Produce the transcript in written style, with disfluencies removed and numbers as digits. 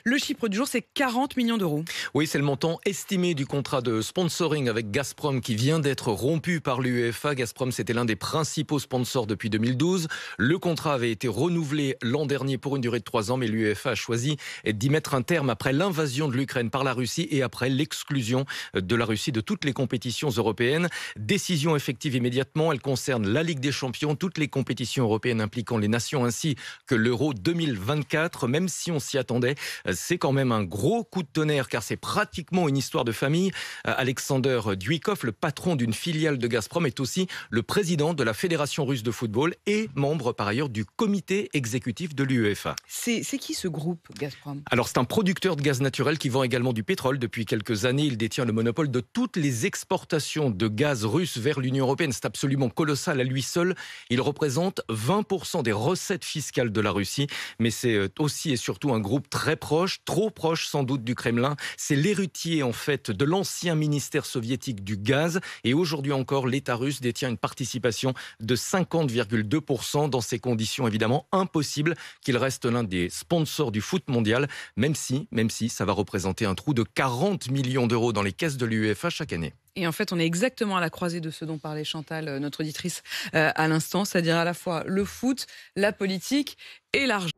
Le chiffre du jour, c'est 40 millions d'euros. Oui, c'est le montant estimé du contrat de sponsoring avec Gazprom qui vient d'être rompu par l'UEFA. Gazprom, c'était l'un des principaux sponsors depuis 2012. Le contrat avait été renouvelé l'an dernier pour une durée de 3 ans, mais l'UEFA a choisi d'y mettre un terme après l'invasion de l'Ukraine par la Russie et après l'exclusion de la Russie de toutes les compétitions européennes. Décision effective immédiatement, elle concerne la Ligue des Champions, toutes les compétitions européennes impliquant les nations ainsi que l'Euro 2024. Même si on s'y attendait, c'est quand même un gros coup de tonnerre car c'est pratiquement une histoire de famille. Alexander Duikov, le patron d'une filiale de Gazprom, est aussi le président de la Fédération russe de football et membre par ailleurs du comité exécutif de l'UEFA. C'est qui ce groupe, Gazprom? Alors c'est un producteur de gaz naturel qui vend également du pétrole. Depuis quelques années, il détient le monopole de toutes les exportations de gaz russe vers l'Union européenne. C'est absolument colossal à lui seul. Il représente 20% des recettes fiscales de la Russie. Mais c'est aussi et surtout un groupe très proche, trop proche sans doute du Kremlin. C'est l'héritier en fait de l'ancien ministère soviétique du gaz. Et aujourd'hui encore, l'État russe détient une participation de 50,2%. Dans ces conditions évidemment impossible qu'il reste l'un des sponsors du foot mondial, même si ça va représenter un trou de 40 millions d'euros dans les caisses de l'UEFA chaque année. Et en fait, on est exactement à la croisée de ce dont parlait Chantal, notre auditrice, à l'instant, c'est-à-dire à la fois le foot, la politique et l'argent.